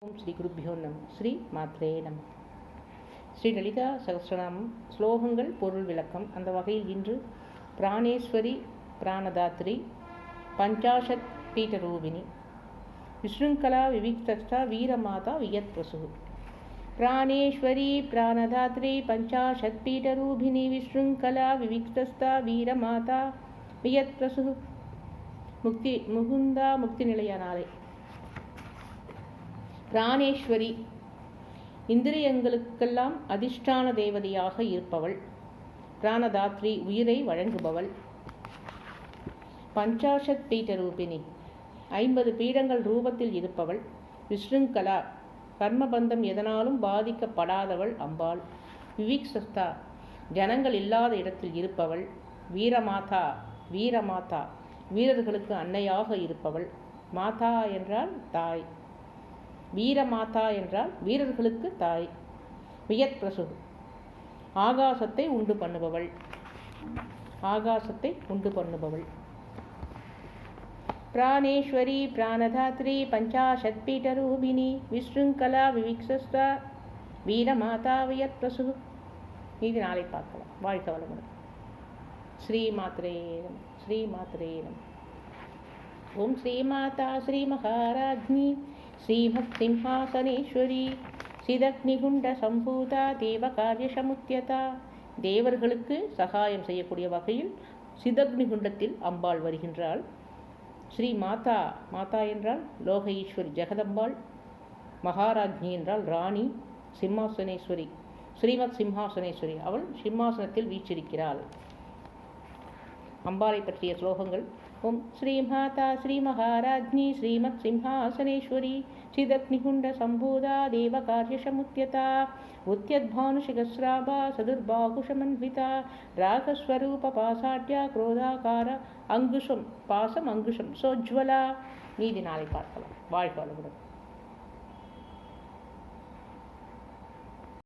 ஓம் ஸ்ரீ குருபியோ நம. ஸ்ரீ மாத்ரே நம. ஸ்ரீ லலிதா சகஸ்ரநாமம் ஸ்லோகங்கள் பொருள் விளக்கம். அந்த வகையில் இன்று பிராணேஸ்வரி பிராணதாத்ரி பஞ்சாஷத் பீட்டரூபிணி விஸ்ருங்கலா விவிக்தஸ்தா வீரமாதா வியத் பிரசு. பிராணேஸ்வரி பிராணதாத்ரி பஞ்சாஷத் பீட்டரூபிணி விஸ்ருங்கலா விவிக்தஸ்தா வீரமாதா வியத் பிரசு. முக்தி முகுந்தா முக்தி நிலையானாலே. பிராணேஸ்வரி இந்திரியங்களுக்கெல்லாம் அதிஷ்டான தேவதையாக இருப்பவள். பிராணதாத்ரி உயிரை வழங்குபவள். பஞ்சாஷத் பீட்ட ரூபிணி 50 பீடங்கள் ரூபத்தில் இருப்பவள். விஸ்ருங்கலா கர்மபந்தம் எதனாலும் பாதிக்கப்படாதவள் அம்பாள். விவிக்ஷஸ்தா ஜனங்கள் இல்லாத இடத்தில் இருப்பவள். வீரமாதா வீரமாதா வீரர்களுக்கு அன்னையாக இருப்பவள். மாதா என்றால் தாய், வீரமாதா என்றால் வீரர்களுக்கு தாய். வியத் பிரசு ஆகாசத்தை உண்டு பண்ணுபவள். ஆகாசத்தை உண்டு பண்ணுபவள். பிராணேஸ்வரி பிராணதாத்ரி பஞ்சாஷத் பீட்டரூபிணி விஸ்ருங்கலா விவிக்ஷஸ்தா வீரமாதா வியத் பிரசு. இது நாளை பார்க்கலாம். வாழ்க வளமுடன். ஸ்ரீ மாத்ரே நம. ஸ்ரீ மாத்ரே நம. ஓம் ஸ்ரீ மாதா ஸ்ரீ மகாராஜ்ஞி ஸ்ரீமத் சிம்ஹாசனேஸ்வரி சிதக்னிகுண்ட சம்பூதா தேவகாரியசமுத்தியதா. தேவர்களுக்கு சகாயம் செய்யக்கூடிய வகையில் சிதக்னிகுண்டத்தில் அம்பாள் வருகின்றாள். ஸ்ரீ மாதா, மாதா என்றால் லோக ஈஸ்வரி ஜெகதம்பாள். மகாராஜ்ஞி என்றால் ராணி. சிம்ஹாசனேஸ்வரி ஸ்ரீமத் சிம்ஹாசனேஸ்வரி, அவள் சிம்மாசனத்தில் வீற்றிருக்கிறாள். அம்பாளை பற்றிய ஸ்லோகங்கள். ஓம் ஸ்ரீ மாதா ஸ்ரீ மகாராஜ்ஞி ஸ்ரீமத் சிம்ஹாசனேஸ்வரி சிதக்னிகுண்ட சம்பூதா தேவகாரியசமுத்தியதா உத்யத்பானுஷிகஸ்ராபா சதுர்பாகுஷமன்விதா ராகஸ்வரூப பாசாட்யா குரோதாகார அங்குஷம் பாசம் அங்குஷம் சோஜ்வலா. நீதி நாளை பார்க்கலாம். வாழ்க வளமுடன்.